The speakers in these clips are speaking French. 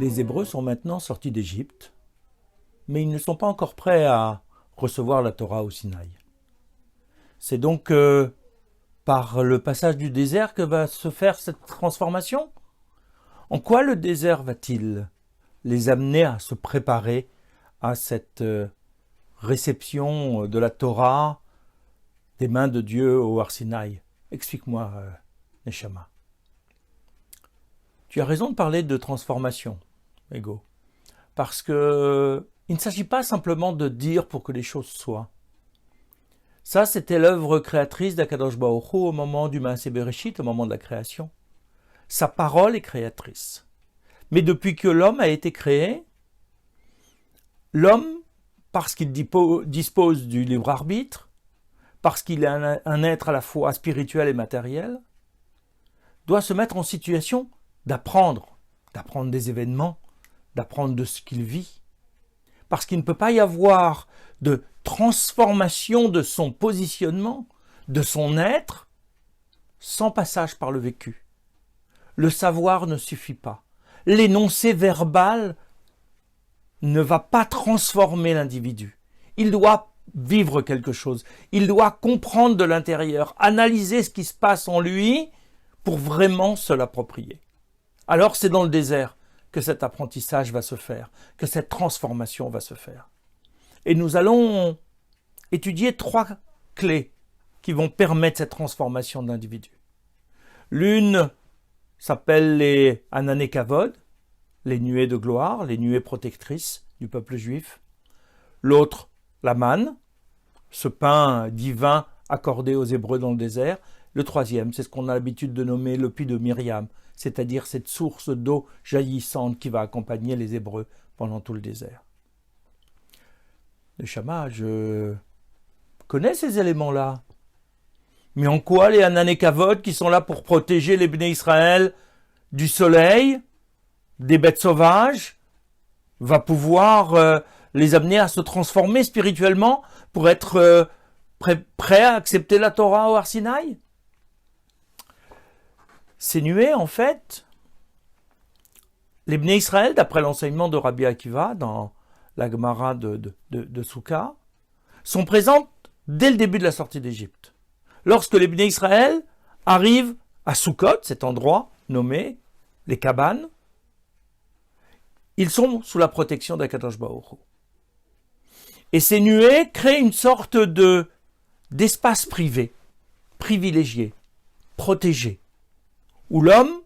Les Hébreux sont maintenant sortis d'Égypte, mais ils ne sont pas encore prêts à recevoir la Torah au Sinaï. C'est donc par le passage du désert que va se faire cette transformation. En quoi le désert va-t-il les amener à se préparer à cette réception de la Torah des mains de Dieu au Har Sinaï? Explique-moi, Neshama. Tu as raison de parler de transformation, Ego, parce que il ne s'agit pas simplement de dire pour que les choses soient. Ça, c'était l'œuvre créatrice d'Akadosh Baruch Hu au moment du Maaseh Bereshit, au moment de la création. Sa parole est créatrice. Mais depuis que l'homme a été créé, l'homme, parce qu'il dispose du libre arbitre, parce qu'il est un être à la fois spirituel et matériel, doit se mettre en situation d'apprendre des événements, d'apprendre de ce qu'il vit. Parce qu'il ne peut pas y avoir de transformation de son positionnement, de son être, sans passage par le vécu. Le savoir ne suffit pas. L'énoncé verbal ne va pas transformer l'individu. Il doit vivre quelque chose. Il doit comprendre de l'intérieur, analyser ce qui se passe en lui pour vraiment se l'approprier. Alors c'est dans le désert que cet apprentissage va se faire, que cette transformation va se faire. Et nous allons étudier 3 clés qui vont permettre cette transformation de l'individu. L'une s'appelle les Anané Kavod, les nuées de gloire, les nuées protectrices du peuple juif. L'autre, la manne, ce pain divin accordé aux Hébreux dans le désert. Le troisième, c'est ce qu'on a l'habitude de nommer le puits de Myriam, c'est-à-dire cette source d'eau jaillissante qui va accompagner les Hébreux pendant tout le désert. Le Shama, je connais ces éléments-là. Mais en quoi les Anané Kavod, qui sont là pour protéger les Bnei Israël du soleil, des bêtes sauvages, va pouvoir les amener à se transformer spirituellement pour être prêts à accepter la Torah au Har Sinaï? Ces nuées, en fait, les Bnei Israël, d'après l'enseignement de Rabbi Akiva dans la Gemara de Souka, sont présentes dès le début de la sortie d'Égypte. Lorsque les Bnei Israël arrivent à Sukkot, cet endroit nommé les cabanes, ils sont sous la protection d'Akadosh Baruch Hu. Et ces nuées créent une sorte d'espace privé, privilégié, protégé, où l'homme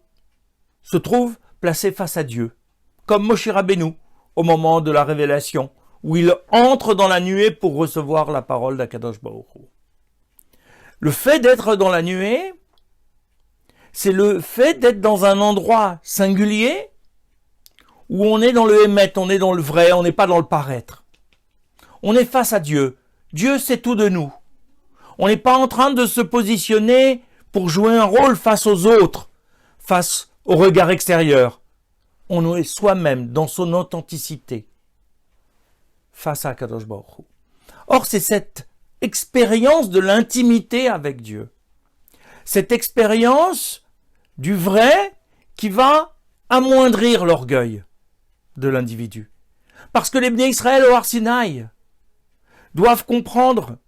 se trouve placé face à Dieu, comme Moshe Rabbeinu au moment de la révélation, où il entre dans la nuée pour recevoir la parole d'Akadosh Baruch Hu. Le fait d'être dans la nuée, c'est le fait d'être dans un endroit singulier où on est dans le émet, on est dans le vrai, on n'est pas dans le paraître. On est face à Dieu. Dieu sait tout de nous. On n'est pas en train de se positionner pour jouer un rôle face aux autres, face au regard extérieur. On est soi-même dans son authenticité face à Kadosh Baruch Hu. Or, c'est cette expérience de l'intimité avec Dieu, cette expérience du vrai qui va amoindrir l'orgueil de l'individu. Parce que les Bnei Israël au Har Sinaï doivent comprendre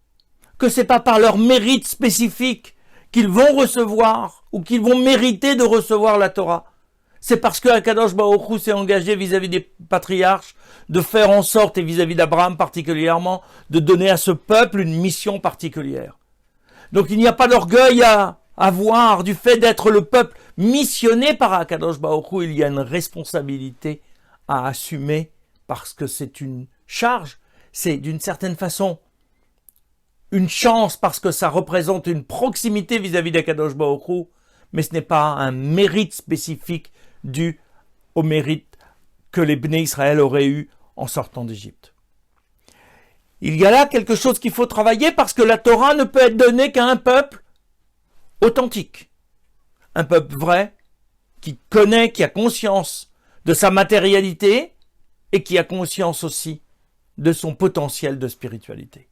que c'est pas par leur mérite spécifique qu'ils vont recevoir ou qu'ils vont mériter de recevoir la Torah. C'est parce que Akadosh Baruch Hu s'est engagé vis-à-vis des patriarches de faire en sorte, et vis-à-vis d'Abraham particulièrement, de donner à ce peuple une mission particulière. Donc il n'y a pas d'orgueil à avoir du fait d'être le peuple missionné par Akadosh Baruch Hu. Il y a une responsabilité à assumer parce que c'est une charge, c'est d'une certaine façon une chance parce que ça représente une proximité vis-à-vis d'Akadosh Baruch Hu, mais ce n'est pas un mérite spécifique dû au mérite que les Bnei Israël auraient eu en sortant d'Égypte. Il y a là quelque chose qu'il faut travailler parce que la Torah ne peut être donnée qu'à un peuple authentique, un peuple vrai, qui connaît, qui a conscience de sa matérialité et qui a conscience aussi de son potentiel de spiritualité.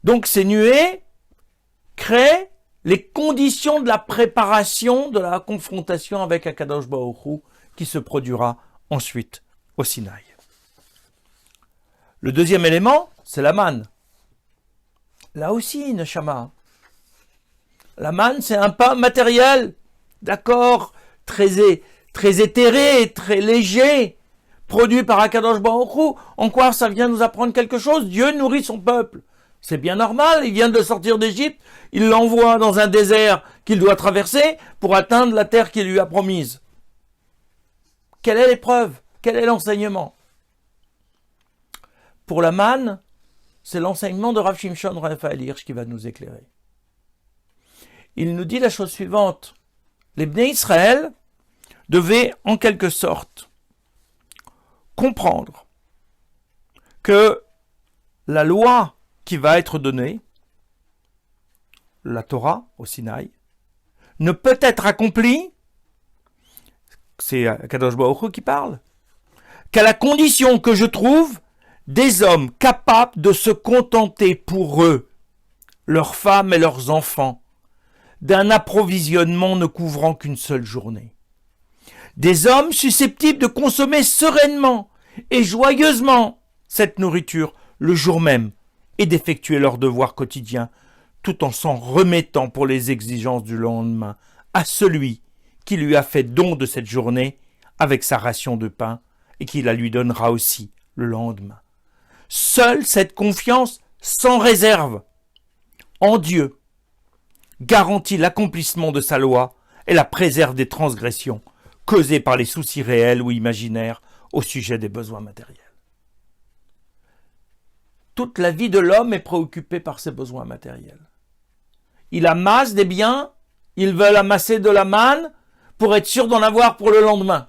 Donc ces nuées créent les conditions de la préparation de la confrontation avec Akadosh Baruch Hu qui se produira ensuite au Sinaï. Le deuxième élément, c'est la manne. Là aussi, neshama. La manne, c'est un pain matériel, d'accord, très éthéré, très léger, produit par Akadosh Baruch Hu. En quoi ça vient nous apprendre quelque chose? Dieu nourrit son peuple. C'est bien normal, il vient de sortir d'Égypte, il l'envoie dans un désert qu'il doit traverser pour atteindre la terre qu'il lui a promise. Quelle est l'épreuve? Quel est l'enseignement? Pour la manne, c'est l'enseignement de Rav Shimshon Raphaël Hirsch qui va nous éclairer. Il nous dit la chose suivante. Les Bnei Israël devaient en quelque sorte comprendre que la loi qui va être donnée, la Torah au Sinaï, ne peut être accomplie, c'est Kadosh Baruch Hu qui parle, qu'à la condition que je trouve des hommes capables de se contenter pour eux, leurs femmes et leurs enfants, d'un approvisionnement ne couvrant qu'une seule journée. Des hommes susceptibles de consommer sereinement et joyeusement cette nourriture le jour même et d'effectuer leurs devoirs quotidiens tout en s'en remettant pour les exigences du lendemain à celui qui lui a fait don de cette journée avec sa ration de pain et qui la lui donnera aussi le lendemain. Seule cette confiance sans réserve en Dieu garantit l'accomplissement de sa loi et la préserve des transgressions causées par les soucis réels ou imaginaires au sujet des besoins matériels. Toute la vie de l'homme est préoccupée par ses besoins matériels. Il amasse des biens, ils veulent amasser de la manne pour être sûr d'en avoir pour le lendemain.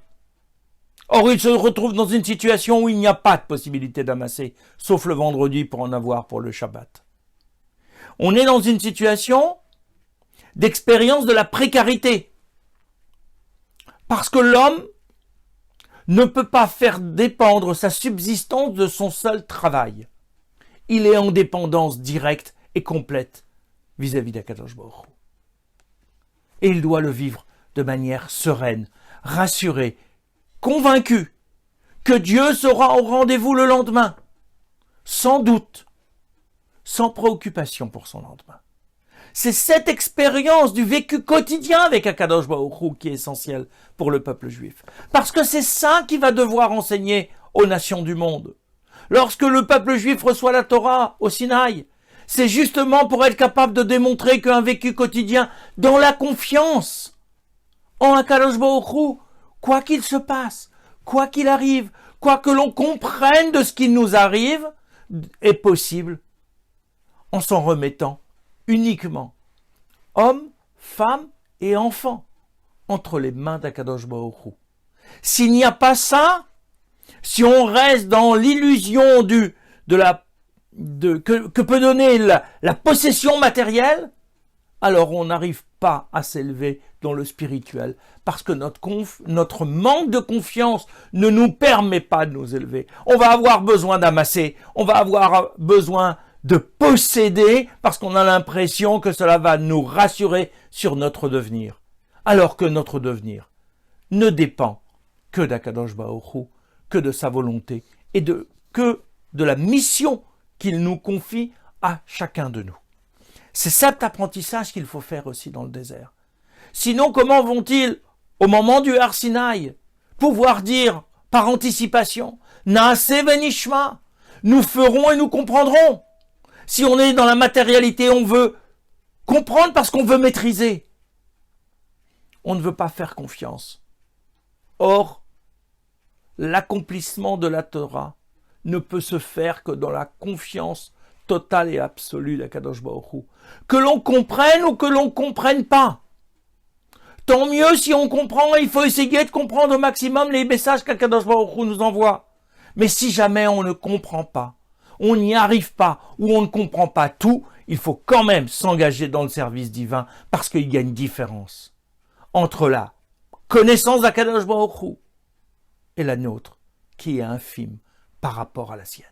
Or, il se retrouve dans une situation où il n'y a pas de possibilité d'amasser, sauf le vendredi pour en avoir pour le Shabbat. On est dans une situation d'expérience de la précarité. Parce que l'homme ne peut pas faire dépendre sa subsistance de son seul travail. Il est en dépendance directe et complète vis-à-vis d'Akadosh Baruch Hu. Et il doit le vivre de manière sereine, rassurée, convaincu que Dieu sera au rendez-vous le lendemain, sans doute, sans préoccupation pour son lendemain. C'est cette expérience du vécu quotidien avec Akadosh Baruch Hu qui est essentielle pour le peuple juif. Parce que c'est ça qui va devoir enseigner aux nations du monde. Lorsque le peuple juif reçoit la Torah au Sinaï, c'est justement pour être capable de démontrer qu'un vécu quotidien dans la confiance en Akadosh Baruch Hu, quoi qu'il se passe, quoi qu'il arrive, quoi que l'on comprenne de ce qui nous arrive, est possible en s'en remettant uniquement hommes, femmes et enfants entre les mains d'Akadosh Baruch Hu. S'il n'y a pas ça, si on reste dans l'illusion que peut donner la possession matérielle, alors on n'arrive pas à s'élever dans le spirituel, parce que notre manque de confiance ne nous permet pas de nous élever. On va avoir besoin d'amasser, on va avoir besoin de posséder, parce qu'on a l'impression que cela va nous rassurer sur notre devenir. Alors que notre devenir ne dépend que d'Akadosh Baruch Hu, que de sa volonté, et que de la mission qu'il nous confie à chacun de nous. C'est cet apprentissage qu'il faut faire aussi dans le désert. Sinon, comment vont-ils, au moment du Har Sinaï, pouvoir dire, par anticipation, Naaseh venishma, nous ferons et nous comprendrons. Si on est dans la matérialité, on veut comprendre parce qu'on veut maîtriser. On ne veut pas faire confiance. Or, l'accomplissement de la Torah ne peut se faire que dans la confiance totale et absolue d'Akadosh Baruch Hu. Que l'on comprenne ou que l'on ne comprenne pas. Tant mieux si on comprend, il faut essayer de comprendre au maximum les messages qu'Akadosh Baruch Hu nous envoie. Mais si jamais on ne comprend pas, on n'y arrive pas ou on ne comprend pas tout, il faut quand même s'engager dans le service divin parce qu'il y a une différence entre la connaissance d'Akadosh Baruch Hu et la nôtre qui est infime par rapport à la sienne.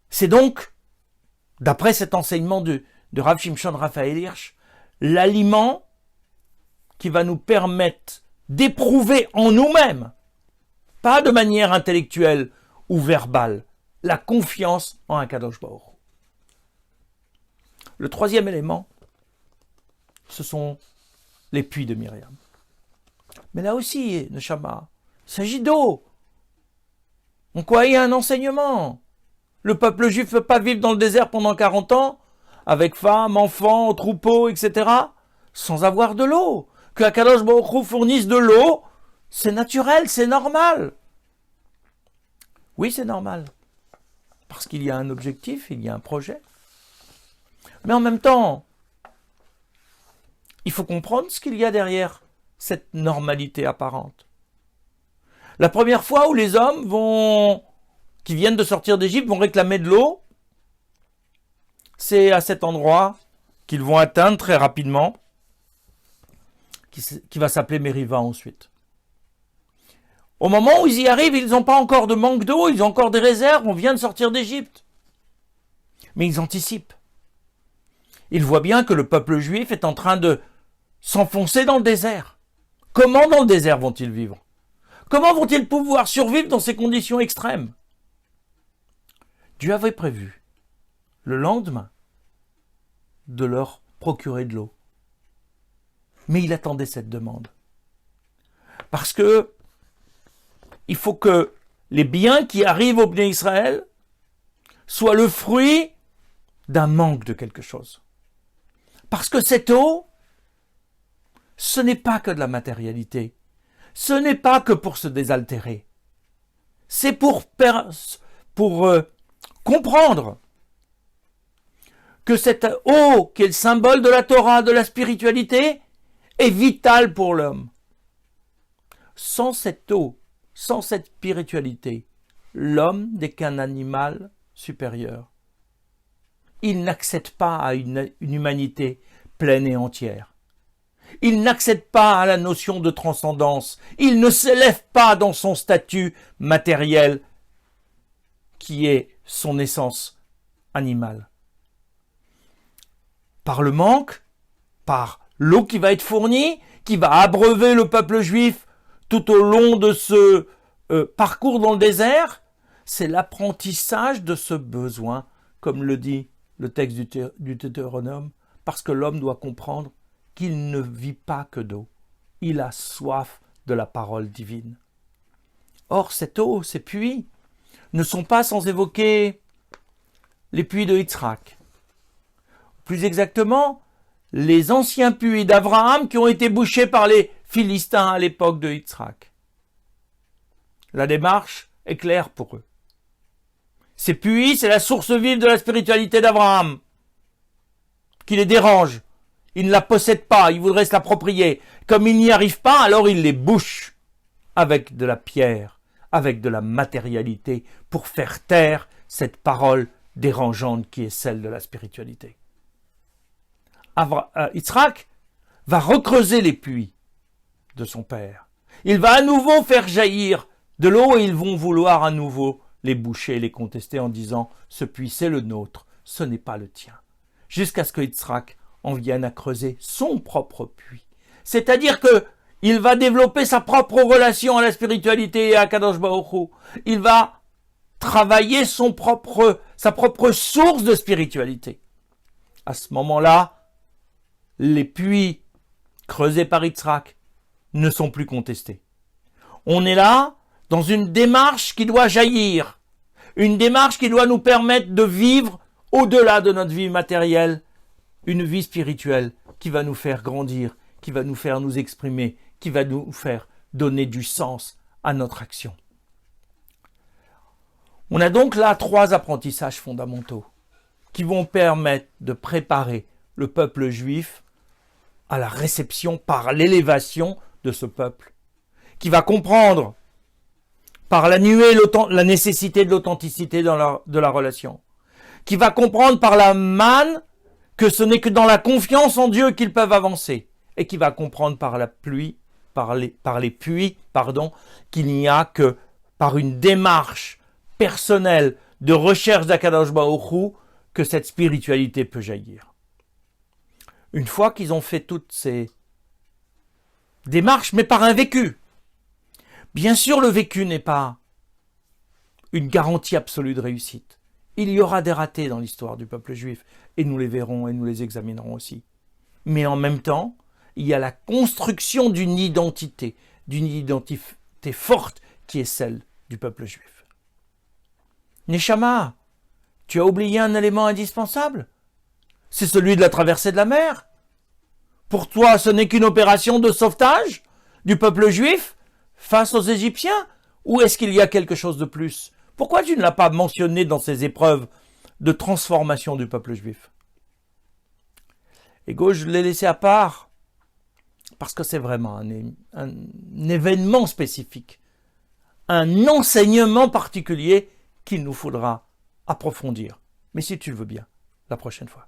C'est donc, d'après cet enseignement de Rav Shimshon Raphaël Hirsch, l'aliment qui va nous permettre d'éprouver en nous-mêmes, pas de manière intellectuelle ou verbale, la confiance en Akadosh Baruch Hu. Le troisième élément, ce sont les puits de Myriam. Mais là aussi, Neshama, il s'agit d'eau. En quoi il y a un enseignement? Le peuple juif ne peut pas vivre dans le désert pendant 40 ans, avec femmes, enfants, troupeaux, etc., sans avoir de l'eau. Que Akadosh Baruch Hu fournisse de l'eau, c'est naturel, c'est normal. Oui, c'est normal. Parce qu'il y a un objectif, il y a un projet. Mais en même temps, il faut comprendre ce qu'il y a derrière cette normalité apparente. La première fois où les hommes qui viennent de sortir d'Égypte vont réclamer de l'eau, c'est à cet endroit qu'ils vont atteindre très rapidement, qui va s'appeler Mériva ensuite. Au moment où ils y arrivent, ils n'ont pas encore de manque d'eau, ils ont encore des réserves, on vient de sortir d'Égypte. Mais ils anticipent. Ils voient bien que le peuple juif est en train de s'enfoncer dans le désert. Comment dans le désert vont-ils vivre? Comment vont-ils pouvoir survivre dans ces conditions extrêmes? Dieu avait prévu, le lendemain, de leur procurer de l'eau. Mais il attendait cette demande. Parce que il faut que les biens qui arrivent au Bnei Israël soient le fruit d'un manque de quelque chose. Parce que cette eau, ce n'est pas que de la matérialité. Ce n'est pas que pour se désaltérer. C'est pour comprendre que cette eau, qui est le symbole de la Torah, de la spiritualité, est vitale pour l'homme. Sans cette eau, sans cette spiritualité, l'homme n'est qu'un animal supérieur. Il n'accède pas à une humanité pleine et entière. Il n'accède pas à la notion de transcendance. Il ne s'élève pas dans son statut matériel qui est son essence animale. Par le manque, par l'eau qui va être fournie, qui va abreuver le peuple juif tout au long de ce parcours dans le désert, c'est l'apprentissage de ce besoin, comme le dit le texte du Deutéronome, parce que l'homme doit comprendre qu'il ne vit pas que d'eau. Il a soif de la parole divine. Or, cette eau, ces puits, ne sont pas sans évoquer les puits de Yitzhak. Plus exactement, les anciens puits d'Abraham qui ont été bouchés par les Philistins à l'époque de Yitzhak. La démarche est claire pour eux. Ces puits, c'est la source vive de la spiritualité d'Abraham, qui les dérange. Ils ne la possèdent pas, ils voudraient se l'approprier. Comme ils n'y arrivent pas, alors ils les bouchent avec de la pierre, avec de la matérialité, pour faire taire cette parole dérangeante qui est celle de la spiritualité. Yitzhak va recreuser les puits de son père. Il va à nouveau faire jaillir de l'eau et ils vont vouloir à nouveau les boucher, les contester en disant « ce puits c'est le nôtre, ce n'est pas le tien ». Jusqu'à ce que Yitzhak en vienne à creuser son propre puits. C'est-à-dire que il va développer sa propre relation à la spiritualité et à Kadosh Baruch Hu. Il va travailler sa propre source de spiritualité. À ce moment-là, les puits creusés par Yitzhak ne sont plus contestés. On est là dans une démarche qui doit jaillir, une démarche qui doit nous permettre de vivre au-delà de notre vie matérielle, une vie spirituelle qui va nous faire grandir, qui va nous faire nous exprimer, qui va nous faire donner du sens à notre action. On a donc là 3 apprentissages fondamentaux qui vont permettre de préparer le peuple juif à la réception par l'élévation de ce peuple, qui va comprendre par la nuée la nécessité de l'authenticité de la relation, qui va comprendre par la manne que ce n'est que dans la confiance en Dieu qu'ils peuvent avancer, et qui va comprendre par les puits, qu'il n'y a que par une démarche personnelle de recherche d'Akadosh Baruch Hu que cette spiritualité peut jaillir. Une fois qu'ils ont fait toutes ces démarche, mais par un vécu. Bien sûr, le vécu n'est pas une garantie absolue de réussite. Il y aura des ratés dans l'histoire du peuple juif, et nous les verrons et nous les examinerons aussi. Mais en même temps, il y a la construction d'une identité forte qui est celle du peuple juif. Neshama, tu as oublié un élément indispensable? C'est celui de la traversée de la mer. Pour toi, ce n'est qu'une opération de sauvetage du peuple juif face aux Égyptiens? Ou est-ce qu'il y a quelque chose de plus? Pourquoi tu ne l'as pas mentionné dans ces épreuves de transformation du peuple juif? Et je l'ai laissé à part parce que c'est vraiment un événement spécifique, un enseignement particulier qu'il nous faudra approfondir. Mais si tu le veux bien, la prochaine fois.